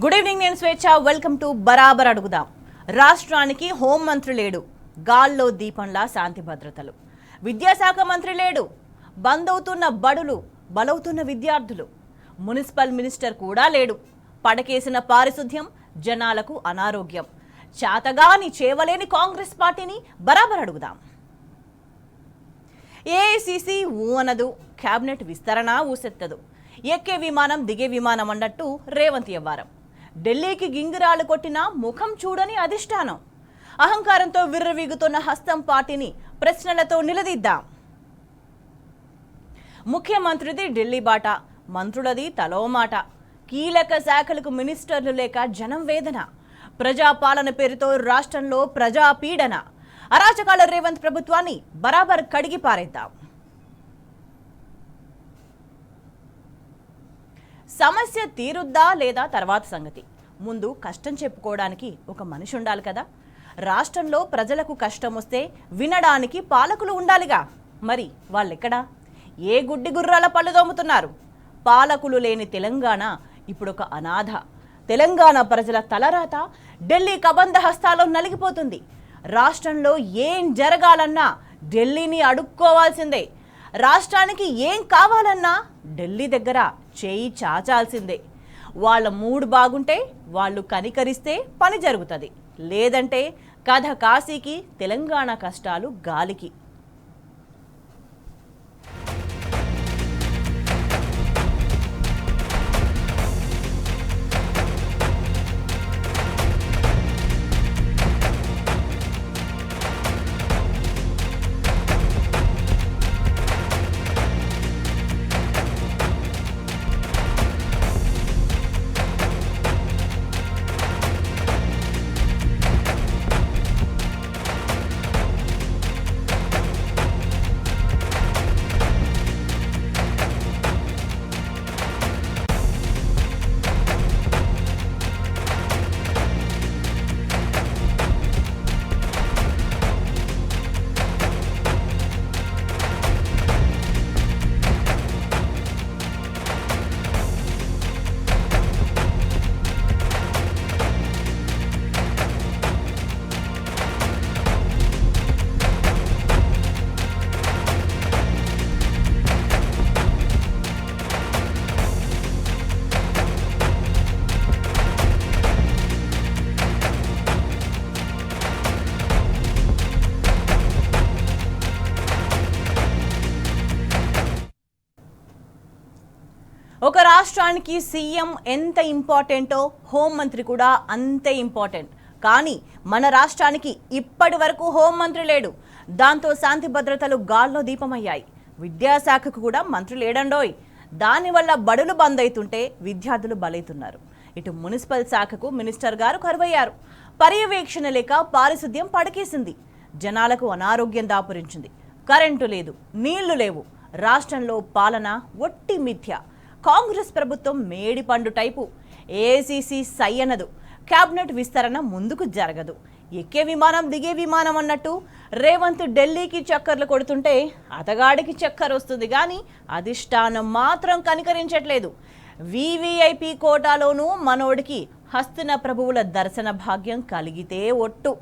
Good evening, నేను స్వేచ్ఛ. Welcome to బరాబర్ అడుగుదాం. రాష్ట్రానికి హోం మంత్రి లేడు, గాల్లో దీపంలా శాంతి భద్రతలు. విద్యాశాఖ మంత్రి లేడు, బంద్ అవుతున్న బడులు, బలవుతున్న విద్యార్థులు. మున్సిపల్ మినిస్టర్ కూడా లేడు, పడకేసిన పారిశుద్ధ్యం, జనాలకు అనారోగ్యం. చాతగాని చేవలేని కాంగ్రెస్ పార్టీని బరాబర్ అడుగుదాం. ఏఐసీసీ ఊ అనదు, క్యాబినెట్ విస్తరణ ఊసెత్తదు. ఎక్కే విమానం దిగే విమానం అన్నట్టు రేవంత్ వ్యవహారం. ఢిల్లీకి గింగిరాలు కొట్టిన ముఖం చూడని అధిష్టానం. అహంకారంతో విర్రవీగుతున్న హస్తం పార్టీని ప్రశ్నలతో నిలదీద్దాం. ముఖ్యమంత్రిది ఢిల్లీ బాట, మంత్రులది తలో మాట. కీలక శాఖలకు మినిస్టర్లు లేక జనం వేదన. ప్రజాపాలన పేరుతో రాష్ట్రంలో ప్రజాపీడన. అరాచకాల రేవంత్ ప్రభుత్వాన్ని బరాబర్ కడిగి పారేద్దాం. సమస్య తీరుద్దా లేదా తర్వాత సంగతి. ముందు కష్టం చెప్పుకోవడానికి ఒక మనిషి ఉండాలి కదా. రాష్ట్రంలో ప్రజలకు కష్టం వస్తే వినడానికి పాలకులు ఉండాలిగా. మరి వాళ్ళెక్కడా? ఏ గుడ్డి గుర్రాల పళ్ళు దోముతున్నారు? పాలకులు లేని తెలంగాణ ఇప్పుడు ఒక అనాథ. తెలంగాణ ప్రజల తలరాత ఢిల్లీ కబంధ హస్తాలో నలిగిపోతుంది. రాష్ట్రంలో ఏం జరగాలన్నా ఢిల్లీని అడుక్కోవాల్సిందే. రాష్ట్రానికి ఏం కావాలన్నా ఢిల్లీ దగ్గర చేయి చాచాల్సిందే. వాళ్ళ మూడ్ బాగుంటే, వాళ్ళు కనికరిస్తే పని జరుగుతుంది. లేదంటే కథ కాశీకి, తెలంగాణ కష్టాలు గాలికి. ఒక రాష్ట్రానికి సీఎం ఎంత ఇంపార్టెంటో హోంమంత్రి కూడా అంతే ఇంపార్టెంట్. కానీ మన రాష్ట్రానికి ఇప్పటి వరకు హోంమంత్రి లేడు. దాంతో శాంతి భద్రతలు గాల్లో దీపమయ్యాయి. విద్యాశాఖకు కూడా మంత్రి లేడండోయ్. దానివల్ల బడులు బంద్ అవుతుంటే విద్యార్థులు బలవుతున్నారు. ఇటు మున్సిపల్ శాఖకు మినిస్టర్ గారు కరువయ్యారు. పర్యవేక్షణ లేక పారిశుద్ధ్యం పడకేసింది. జనాలకు అనారోగ్యం దాపురించింది. కరెంటు లేదు, నీళ్లు లేవు. రాష్ట్రంలో పాలన ఒట్టి మిథ్య. కాంగ్రెస్ ప్రభుత్వం మేడి పండు టైపు. ఏఐసీసీ సై అనదు, క్యాబినెట్ విస్తరణ ముందుకు జరగదు. ఎక్కే విమానం దిగే విమానం అన్నట్టు రేవంత్ ఢిల్లీకి చక్కర్లు కొడుతుంటే అతగాడికి చక్కర్ వస్తుంది, కానీ అధిష్టానం మాత్రం కనికరించట్లేదు. వివిఐపి కోటాలోనూ మనోడికి హస్తిన ప్రభువుల దర్శన భాగ్యం కలిగితే ఒట్టు.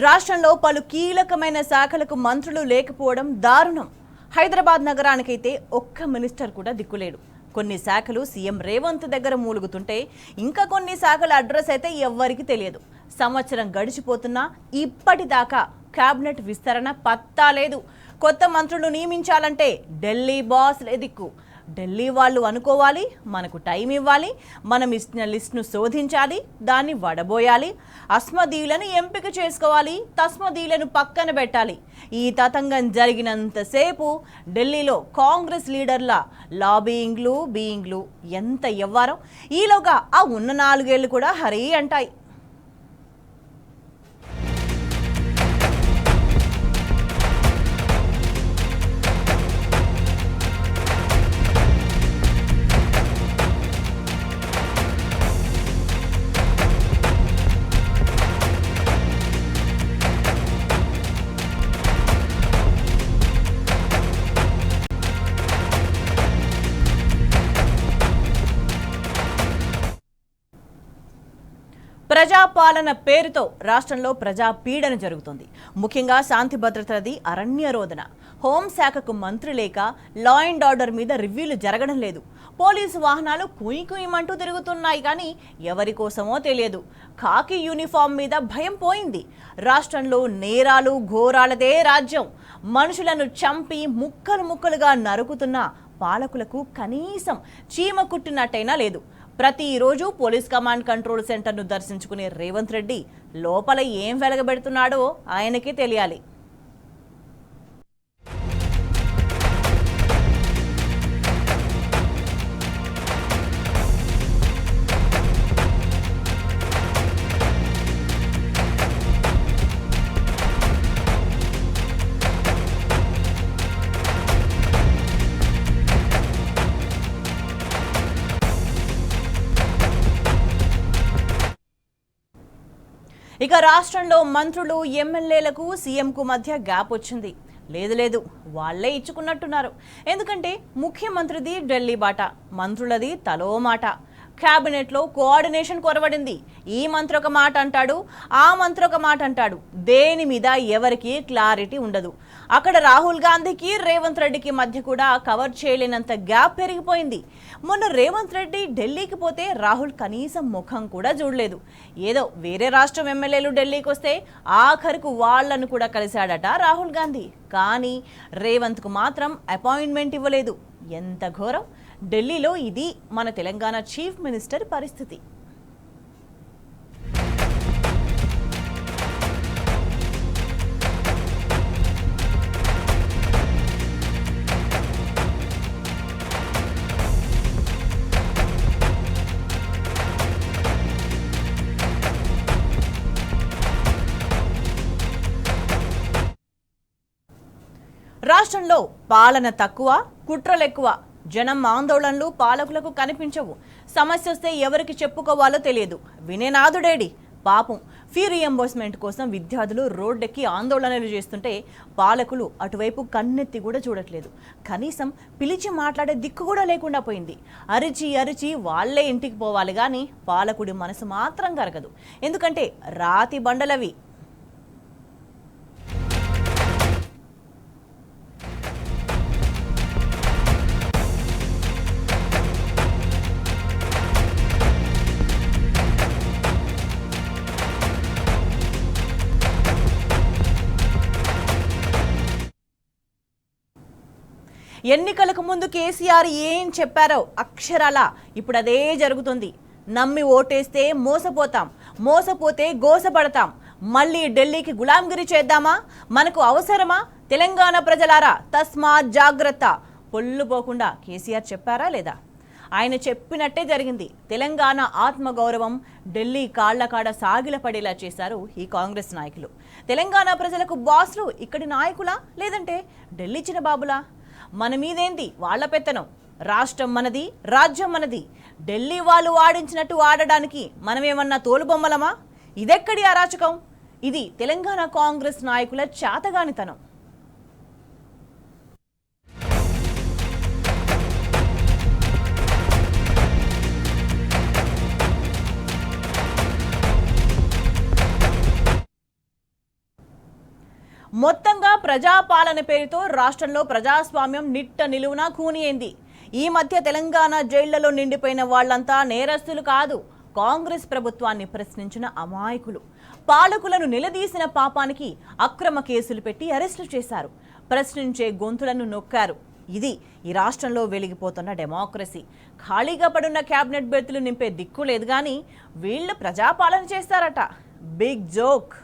రాష్ట్రంలో పలు కీలకమైన శాఖలకు మంత్రులు లేకపోవడం దారుణం. హైదరాబాద్ నగరానికైతే ఒక్క మినిస్టర్ కూడా దిక్కులేడు. కొన్ని శాఖలు సీఎం రేవంత్ దగ్గర మూలుగుతుంటే ఇంకా కొన్ని శాఖల అడ్రస్ అయితే ఎవ్వరికి తెలియదు. సంవత్సరం గడిచిపోతున్నా ఇప్పటిదాకా కేబినెట్ విస్తరణ పత్తా లేదు. కొత్త మంత్రులు నియమించాలంటే ఢిల్లీ బాస్లే దిక్కు. ఢిల్లీ వాళ్ళు అనుకోవాలి, మనకు టైం ఇవ్వాలి, మనం ఇచ్చిన లిస్టును శోధించాలి, దాన్ని వడబోయాలి, అస్మదీయులను ఎంపిక చేసుకోవాలి, తస్మదీయులను పక్కన పెట్టాలి. ఈ తతంగం జరిగినంతసేపు ఢిల్లీలో కాంగ్రెస్ లీడర్ల బీయింగ్లు ఎంత ఎవ్వారం. ఈలోగా ఆ ఉన్న 4 ఏళ్లు కూడా హరీ అంటాయి. ప్రజాపాలన పేరుతో రాష్ట్రంలో ప్రజా పీడన జరుగుతుంది. ముఖ్యంగా శాంతి భద్రతది అరణ్యరోధన. హోంశాఖకు మంత్రి లేక లా అండ్ ఆర్డర్ మీద రివ్యూలు జరగడం లేదు. పోలీసు వాహనాలు కుయ్యమంటూ తిరుగుతున్నాయి, కానీ ఎవరి కోసమో తెలియదు. ఖాకీ యూనిఫామ్ మీద భయం పోయింది. రాష్ట్రంలో నేరాలు ఘోరాలదే రాజ్యం. మనుషులను చంపి ముక్కలుగా నరుకుతున్న పాలకులకు కనీసం చీమ కుట్టినట్టయినా లేదు. ప్రతిరోజు పోలీస్ కమాండ్ కంట్రోల్ సెంటర్ను దర్శించుకునే రేవంత్ రెడ్డి లోపల ఏం వెలగబెడుతున్నాడో ఆయనకే తెలియాలి. ఇక రాష్ట్రంలో మంత్రులు ఎమ్మెల్యేలకు సీఎంకు మధ్య గ్యాప్ వచ్చింది. లేదు వాళ్లే ఇచ్చుకున్నట్టున్నారు. ఎందుకంటే ముఖ్యమంత్రిది ఢిల్లీ బాట, మంత్రులది తలో మాట. క్యాబినెట్లో కోఆర్డినేషన్ కొరవడింది. ఈ మంత్రి ఒక మాట అంటాడు, ఆ మంత్రి ఒక మాట అంటాడు. దేని మీద ఎవరికి క్లారిటీ ఉండదు. అక్కడ రాహుల్ గాంధీకి రేవంత్ రెడ్డికి మధ్య కూడా కవర్ చేయలేనంత గ్యాప్ పెరిగిపోయింది. మొన్న రేవంత్ రెడ్డి ఢిల్లీకి పోతే రాహుల్ కనీసం ముఖం కూడా చూడలేదు. ఏదో వేరే రాష్ట్రం ఎమ్మెల్యేలు ఢిల్లీకి వస్తే ఆఖరికి వాళ్లను కూడా కలిశాడట రాహుల్ గాంధీ. కానీ రేవంత్కు మాత్రం అపాయింట్మెంట్ ఇవ్వలేదు. ఎంత ఘోరం! ఢిల్లీలో ఇది మన తెలంగాణ చీఫ్ మినిస్టర్ పరిస్థితి. రాష్ట్రంలో పాలన తక్కువ, కుట్రలెక్కువ. జనం ఆందోళనలు పాలకులకు కనిపించవు. సమస్య వస్తే ఎవరికి చెప్పుకోవాలో తెలియదు. వినేనాథుడేడి పాపం. ఫీ రియంబర్స్మెంట్ కోసం విద్యార్థులు రోడ్డెక్కి ఆందోళనలు చేస్తుంటే పాలకులు అటువైపు కన్నెత్తి కూడా చూడట్లేదు. కనీసం పిలిచి మాట్లాడే దిక్కు కూడా లేకుండా పోయింది. అరిచి వాళ్లే ఇంటికి పోవాలి, కానీ పాలకుడి మనసు మాత్రం కరగదు. ఎందుకంటే రాతి బండలవి. ఎన్నికలకు ముందు కేసీఆర్ ఏం చెప్పారో అక్షరాల ఇప్పుడు అదే జరుగుతుంది. నమ్మి ఓటేస్తే మోసపోతే గోసపడతాం, మళ్ళీ ఢిల్లీకి గులాంగిరి చేద్దామా, మనకు అవసరమా? తెలంగాణ ప్రజలారా తస్మాత్ జాగ్రత్త. పొల్లుపోకుండా కేసీఆర్ చెప్పారా లేదా? ఆయన చెప్పినట్టే జరిగింది. తెలంగాణ ఆత్మగౌరవం ఢిల్లీ కాళ్లకాడ సాగిలపడేలా చేశారు ఈ కాంగ్రెస్ నాయకులు. తెలంగాణ ప్రజలకు బాస్లు ఇక్కడి నాయకులా, లేదంటే ఢిల్లీ చిన్న బాబులా? మన మీదేంది వాళ్ళ పెత్తనం? రాష్ట్రం మనది, రాజ్యం మనది. ఢిల్లీ వాళ్ళు ఆడించినట్టు ఆడడానికి మనమేమన్నా తోలుబొమ్మలమా? ఇదెక్కడి అరాచకం? ఇది తెలంగాణ కాంగ్రెస్ నాయకుల చాతగానితనం. ప్రజాపాలన పేరుతో రాష్ట్రంలో ప్రజాస్వామ్యం నిట్ట నిలువునా కూనియింది. ఈ మధ్య తెలంగాణ జైళ్లలో నిండిపోయిన వాళ్లంతా నేరస్తులు కాదు, కాంగ్రెస్ ప్రభుత్వాన్ని ప్రశ్నించిన అమాయకులు. పాలకులను నిలదీసిన పాపానికి అక్రమ కేసులు పెట్టి అరెస్టులు చేశారు. ప్రశ్నించే గొంతులను నొక్కారు. ఇది ఈ రాష్ట్రంలో వెలిగిపోతున్న డెమోక్రసీ. ఖాళీగా పడున్న క్యాబినెట్ బెర్తులు నింపే దిక్కు లేదు, కానీ వీళ్ళు ప్రజాపాలన చేస్తారట. Big joke.